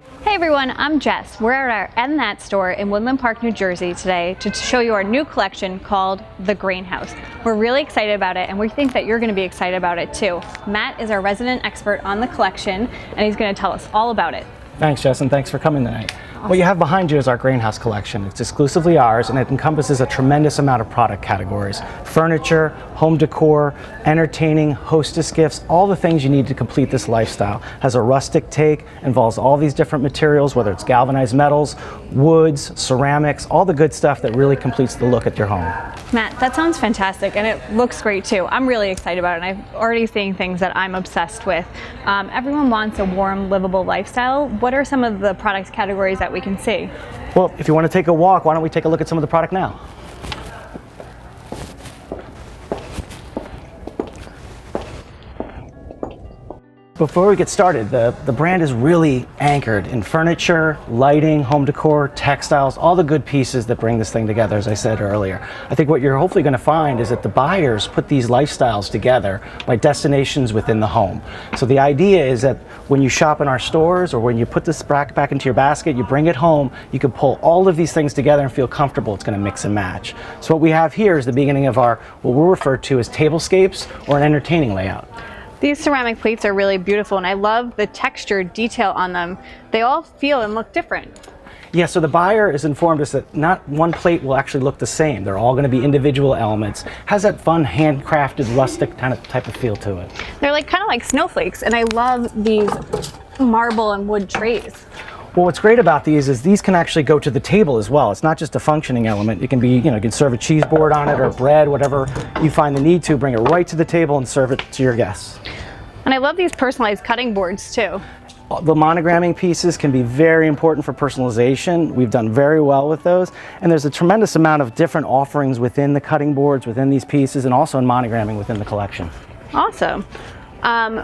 Hey everyone, I'm Jess. We're at our And That store in Woodland Park, New Jersey today to show you our new collection called The Greenhouse. We're really excited about it and we think that you're going to be excited about it too. Matt is our resident expert on the collection and he's going to tell us all about it. Thanks, Jess, and thanks for coming tonight. Awesome. What you have behind you is our greenhouse collection. It's exclusively ours and it encompasses a tremendous amount of product categories. Furniture, home decor, entertaining, hostess gifts, all the things you need to complete this lifestyle. Has a rustic take, involves all these different materials, whether it's galvanized metals, woods, ceramics, all the good stuff that really completes the look at your home. Matt, that sounds fantastic and it looks great too. I'm really excited about it and I'm already seeing things that I'm obsessed with. Everyone wants a warm, livable lifestyle. What are some of the product categories that we can see? Well, if you want to take a walk, why don't we take a look at some of the product now? Before we get started, the brand is really anchored in furniture, lighting, home decor, textiles, all the good pieces that bring this thing together, as I said earlier. I think what you're hopefully going to find is that the buyers put these lifestyles together by destinations within the home. So the idea is that when you shop in our stores or when you put this back into your basket, you bring it home, you can pull all of these things together and feel comfortable. It's going to mix and match. So what we have here is the beginning of our, what we'll refer to as tablescapes or an entertaining layout. These ceramic plates are really beautiful and I love the textured detail on them. They all feel and look different. Yeah, so the buyer is informed us that not one plate will actually look the same. They're all going to be individual elements. Has that fun handcrafted rustic type of feel to it. They're kind of like snowflakes and I love these marble and wood trays. Well, what's great about these is these can actually go to the table as well. It's not just a functioning element. It can be, you can serve a cheese board on it or bread, whatever you find the need to, bring it right to the table and serve it to your guests. And I love these personalized cutting boards too. The monogramming pieces can be very important for personalization. We've done very well with those. And there's a tremendous amount of different offerings within the cutting boards, within these pieces, and also in monogramming within the collection. Awesome.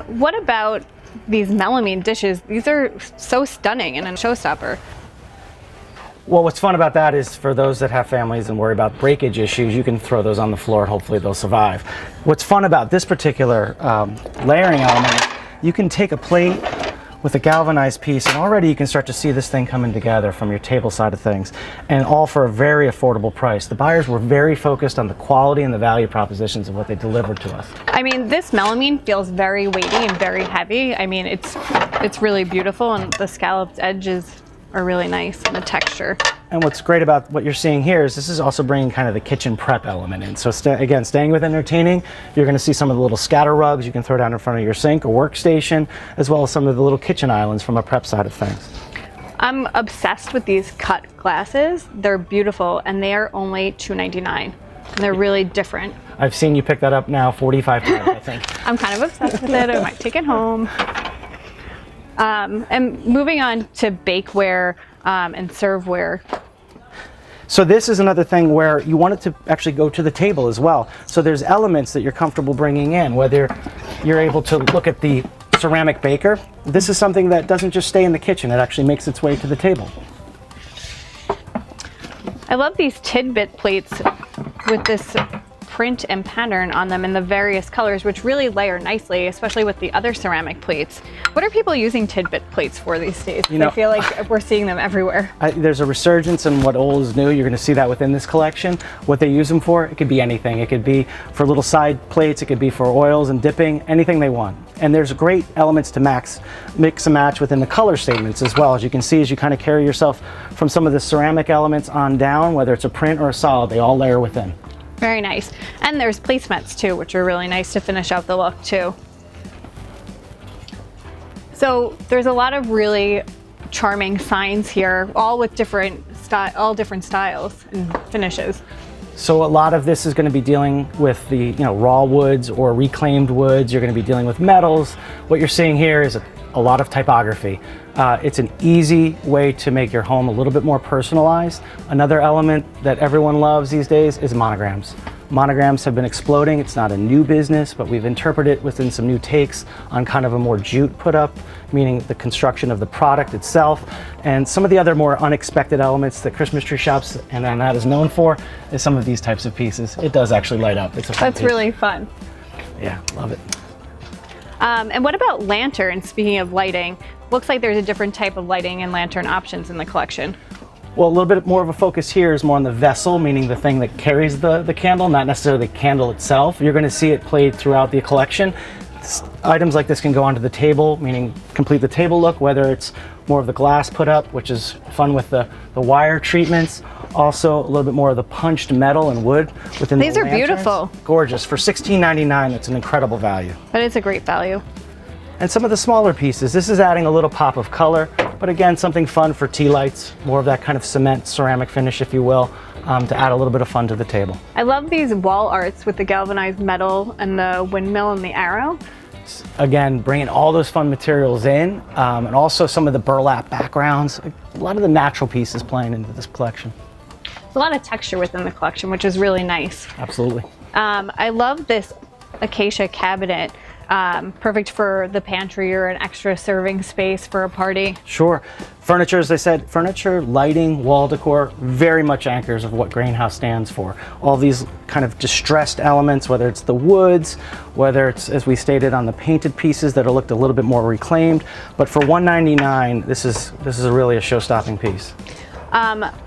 What about these melamine dishes? These are so stunning and a showstopper. Well, what's fun about that is for those that have families and worry about breakage issues, you can throw those on the floor and hopefully they'll survive. What's fun about this particular layering element, you can take a plate with a galvanized piece and already you can start to see this thing coming together from your table side of things, and all for a very affordable price. The buyers were very focused on the quality and the value propositions of what they delivered to us. I mean, this melamine feels very weighty and very heavy. I mean, it's really beautiful and the scalloped edges are really nice and the texture. And what's great about what you're seeing here is this is also bringing kind of the kitchen prep element in. So again, staying with entertaining, you're going to see some of the little scatter rugs you can throw down in front of your sink or workstation, as well as some of the little kitchen islands from a prep side of things. I'm obsessed with these cut glasses. They're beautiful and they are only $2.99. They're really different. I've seen you pick that up now 45 times, I think. I'm kind of obsessed with it. I might take it home. And moving on to bakeware and serveware. So this is another thing where you want it to actually go to the table as well. So there's elements that you're comfortable bringing in, whether you're able to look at the ceramic baker. This is something that doesn't just stay in the kitchen, it actually makes its way to the table. I love these tidbit plates with this print and pattern on them in the various colors, which really layer nicely, especially with the other ceramic plates. What are people using tidbit plates for these days? I feel like we're seeing them everywhere. There's a resurgence in what old is new. You're going to see that within this collection. What they use them for, it could be anything. It could be for little side plates, it could be for oils and dipping, anything they want. And there's great elements to mix and match within the color statements as well. As you can see, as you kind of carry yourself from some of the ceramic elements on down, whether it's a print or a solid, they all layer within. Very nice. And there's placemats too, which are really nice to finish out the look too. So there's a lot of really charming signs here, all with different styles and finishes. So a lot of this is going to be dealing with the raw woods or reclaimed woods. You're going to be dealing with metals. What you're seeing here is a lot of typography. It's an easy way to make your home a little bit more personalized. Another element that everyone loves these days is monograms. Monograms have been exploding. It's not a new business, but we've interpreted it within some new takes on kind of a more jute put up, meaning the construction of the product itself. And some of the other more unexpected elements that Christmas tree shops and that is known for is some of these types of pieces. It does actually light up. It's a fun That's piece. really fun. Yeah, love it. And what about lanterns? Speaking of lighting, looks like there's a different type of lighting and lantern options in the collection. Well, a little bit more of a focus here is more on the vessel, meaning the thing that carries the candle, not necessarily the candle itself. You're going to see it played throughout the collection. Items like this can go onto the table, meaning complete the table look, whether it's more of the glass put up, which is fun with the wire treatments. Also, a little bit more of the punched metal and wood within the lanterns. These are beautiful. Gorgeous. For $16.99, it's an incredible value. That is a great value. And some of the smaller pieces, this is adding a little pop of color, but again, something fun for tea lights, more of that kind of cement ceramic finish, if you will, to add a little bit of fun to the table. I love these wall arts with the galvanized metal and the windmill and the arrow. Again, bringing all those fun materials in, and also some of the burlap backgrounds, a lot of the natural pieces playing into this collection. There's a lot of texture within the collection, which is really nice. Absolutely. I love this acacia cabinet. Perfect for the pantry or an extra serving space for a party. Sure. Furniture, as I said, furniture, lighting, wall decor, very much anchors of what Grainhouse stands for. All these kind of distressed elements, whether it's the woods, whether it's, as we stated, on the painted pieces that are looked a little bit more reclaimed. But for $199, this is really a show-stopping piece.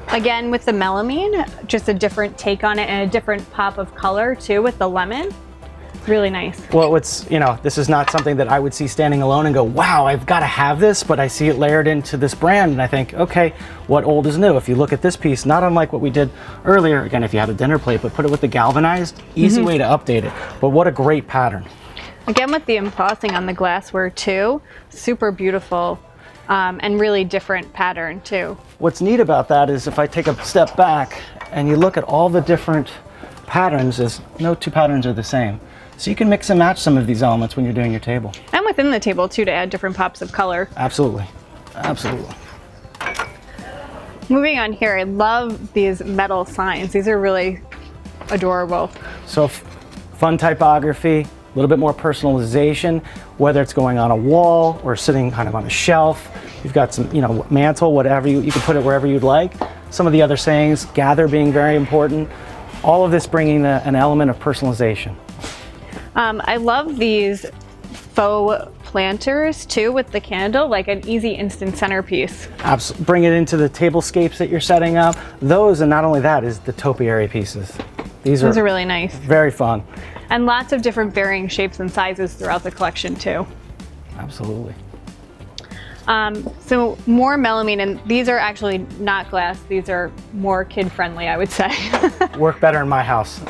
Again, with the melamine, just a different take on it and a different pop of color too with the lemon. Really nice. Well, this is not something that I would see standing alone and go, wow, I've got to have this, but I see it layered into this brand and I think, okay, what old is new? If you look at this piece, not unlike what we did earlier, again, if you had a dinner plate, but put it with the galvanized, easy way to update it. But what a great pattern. Again, with the embossing on the glassware too, super beautiful. And really different pattern too. What's neat about that is if I take a step back and you look at all the different patterns, is no two patterns are the same. So you can mix and match some of these elements when you're doing your table. And within the table too, to add different pops of color. Absolutely. Absolutely. Moving on here, I love these metal signs. These are really adorable. So fun typography, a little bit more personalization, whether it's going on a wall or sitting kind of on a shelf. You've got some, mantle, whatever, you can put it wherever you'd like. Some of the other sayings, gather being very important. All of this bringing an element of personalization. I love these faux planters too with the candle, like an easy instant centerpiece. Bring it into the tablescapes that you're setting up. Those, and not only that, is the topiary pieces. Those are really nice. Very fun. And lots of different varying shapes and sizes throughout the collection too. Absolutely. So more melamine, and these are actually not glass. These are more kid-friendly, I would say. Work better in my house.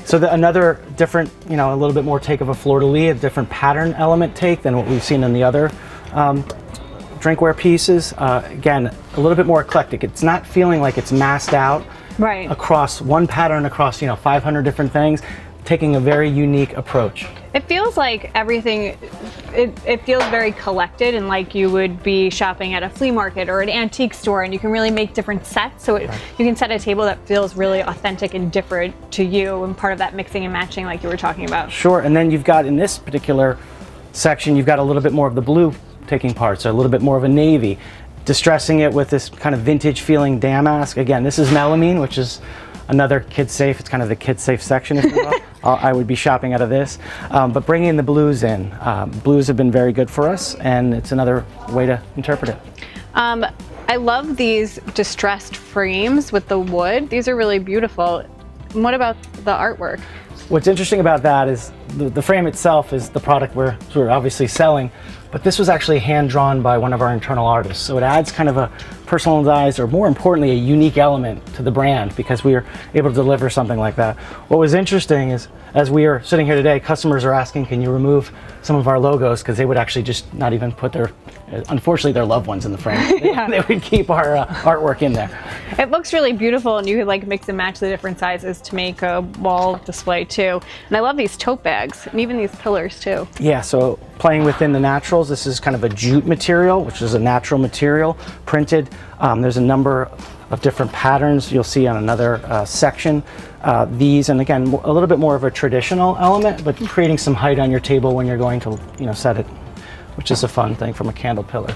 So another different, a little bit more take of a fleur-de-lis, a different pattern element take than what we've seen in the other drinkware pieces. Again, a little bit more eclectic. It's not feeling like it's massed out across one pattern, across 500 different things, taking a very unique approach. It feels like everything, it feels very collected and like you would be shopping at a flea market or an antique store, and you can really make different sets. So you can set a table that feels really authentic and different to you, and part of that mixing and matching like you were talking about. Sure, and then you've got in this particular section, you've got a little bit more of the blue taking part, so a little bit more of a navy, distressing it with this kind of vintage feeling damask. Again, this is melamine, which is another kid safe. It's kind of the kid safe section, if you will. I would be shopping out of this, but bringing the blues in. Blues have been very good for us, and it's another way to interpret it. I love these distressed frames with the wood. These are really beautiful. And what about the artwork? What's interesting about that is the frame itself is the product we're obviously selling, but this was actually hand-drawn by one of our internal artists. So it adds kind of a personalized, or more importantly, a unique element to the brand, because we are able to deliver something like that. What was interesting is, as we are sitting here today, customers are asking, can you remove some of our logos, because they would actually just not even put unfortunately, their loved ones in the frame. They would keep our artwork in there. It looks really beautiful, and you could like mix and match the different sizes to make a wall display too. And I love these tote bags, and even these pillars too. Yeah, so playing within the naturals, this is kind of a jute material, which is a natural material, printed. There's a number of different patterns you'll see on another section. These, and again, a little bit more of a traditional element, but creating some height on your table when you're going to set it, which is a fun thing from a candle pillar.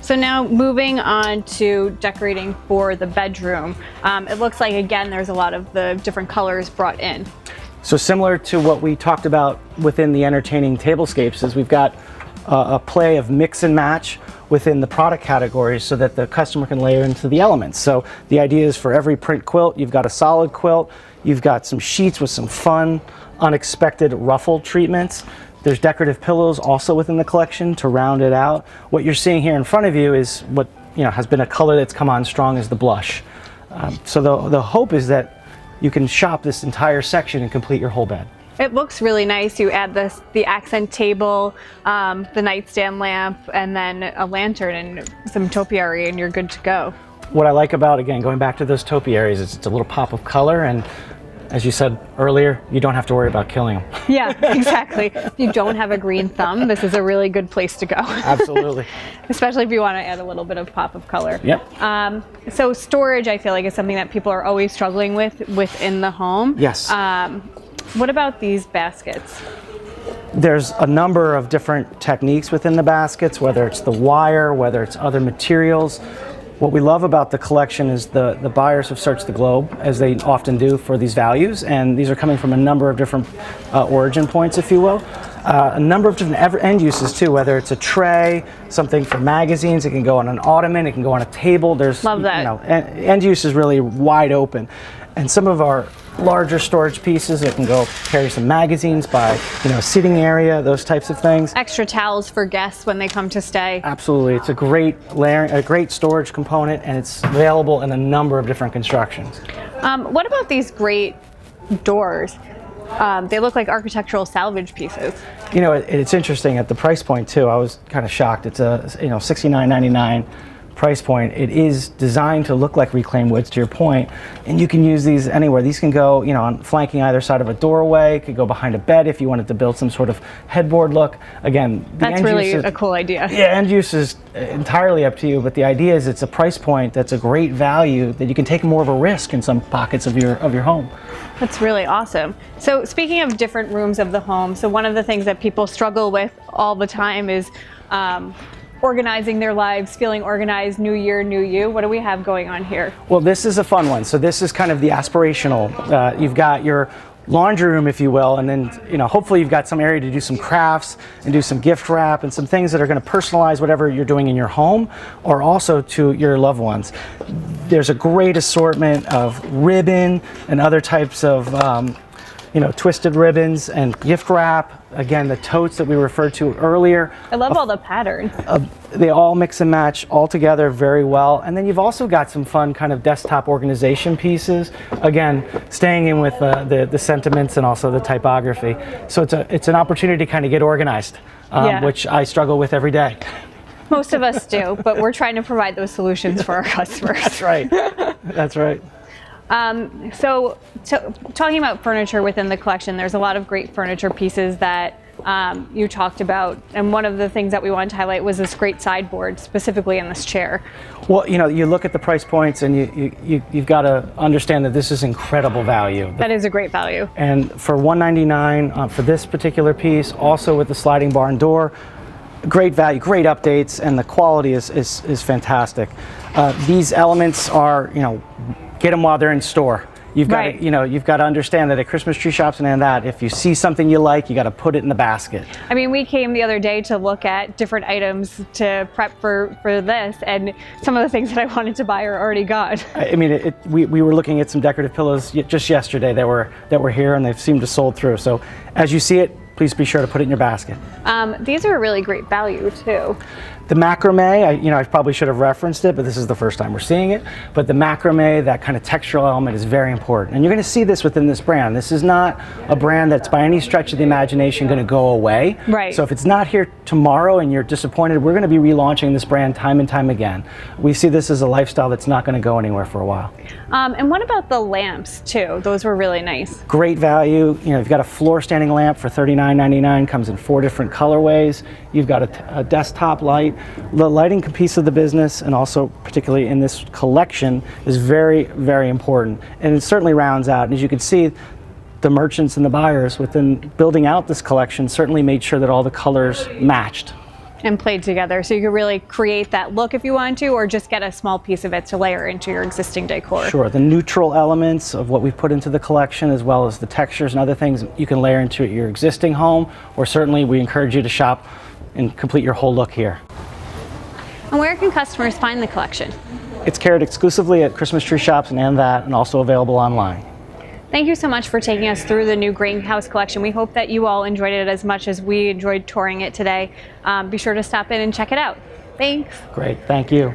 So now moving on to decorating for the bedroom. It looks like, again, there's a lot of the different colors brought in. So similar to what we talked about within the entertaining tablescapes, is we've got a play of mix and match within the product categories so that the customer can layer into the elements. So the idea is for every print quilt, you've got a solid quilt, you've got some sheets with some fun, unexpected ruffle treatments. There's decorative pillows also within the collection to round it out. What you're seeing here in front of you is what has been a color that's come on strong is the blush. So the hope is that you can shop this entire section and complete your whole bed. It looks really nice. You add the accent table, the nightstand lamp, and then a lantern and some topiary, and you're good to go. What I like about, again, going back to those topiaries, is it's a little pop of color, and as you said earlier, you don't have to worry about killing them. Yeah, exactly. If you don't have a green thumb, this is a really good place to go. Absolutely. Especially if you want to add a little bit of pop of color. Yep. So storage, I feel like, is something that people are always struggling with within the home. Yes. What about these baskets? There's a number of different techniques within the baskets, whether it's the wire, whether it's other materials. What we love about the collection is the buyers have searched the globe, as they often do, for these values, and these are coming from a number of different origin points, if you will. A number of different end uses too, whether it's a tray, something for magazines, it can go on an ottoman, it can go on a table. There's, love that. End use is really wide open. And some of our larger storage pieces, it can go carry some magazines by, sitting area, those types of things. Extra towels for guests when they come to stay. Absolutely, it's a great storage component, and it's available in a number of different constructions. What about these great doors? They look like architectural salvage pieces. It's interesting at the price point too. I was kind of shocked. It's a $69.99 price point. It is designed to look like reclaimed woods, to your point, and you can use these anywhere. These can go, on flanking either side of a doorway. It could go behind a bed if you wanted to build some sort of headboard look. Again, that's really a cool idea. Yeah, end use is entirely up to you, but the idea is it's a price point that's a great value that you can take more of a risk in some pockets of your home. That's really awesome. So speaking of different rooms of the home, so one of the things that people struggle with all the time is organizing their lives, feeling organized, new year, new you. What do we have going on here? Well, this is a fun one. So this is kind of the aspirational. You've got your laundry room, if you will, and then hopefully you've got some area to do some crafts and do some gift wrap and some things that are going to personalize whatever you're doing in your home or also to your loved ones. There's a great assortment of ribbon and other types of twisted ribbons and gift wrap. Again, the totes that we referred to earlier. I love all the patterns. They all mix and match all together very well. And then you've also got some fun kind of desktop organization pieces. Again, staying in with the sentiments and also the typography. So it's an opportunity to kind of get organized, which I struggle with every day. Most of us do, but we're trying to provide those solutions for our customers. That's right. That's right. So talking about furniture within the collection, there's a lot of great furniture pieces that you talked about, and one of the things that we wanted to highlight was this great sideboard, specifically in this chair. Well, you look at the price points, and you've got to understand that this is incredible value. That is a great value. And for $199 for this particular piece, also with the sliding barn door, great value, great updates, and the quality is fantastic. These elements are, get them while they're in store. You've got right. You've got to understand that at Christmas tree shops and that, if you see something you like, you got to put it in the basket. I mean, we came the other day to look at different items to prep for this, and some of the things that I wanted to buy are already gone. I mean, we were looking at some decorative pillows just yesterday that were here, and they've seemed to sold through. So as you see it, please be sure to put it in your basket. These are a really great value too. The macrame, I probably should have referenced it, but this is the first time we're seeing it. But the macrame, that kind of textural element, is very important. And you're going to see this within this brand. This is not a brand that's by any stretch of the imagination going to go away. Right. So if it's not here tomorrow and you're disappointed, we're going to be relaunching this brand time and time again. We see this as a lifestyle that's not going to go anywhere for a while. And what about the lamps too? Those were really nice. Great value. You've got a floor standing lamp for $39.99, comes in 4 different colorways. You've got a desktop light. The lighting piece of the business, and also particularly in this collection, is very, very important. And it certainly rounds out. And as you can see, the merchants and the buyers within building out this collection certainly made sure that all the colors matched. And played together, so you could really create that look if you want to, or just get a small piece of it to layer into your existing decor. Sure, the neutral elements of what we've put into the collection, as well as the textures and other things you can layer into your existing home, or certainly we encourage you to shop and complete your whole look here. And where can customers find the collection? It's carried exclusively at Christmas tree shops and also available online. Thank you so much for taking us through the new greenhouse collection. We hope that you all enjoyed it as much as we enjoyed touring it today. Be sure to stop in and check it out. Thanks. Great, thank you.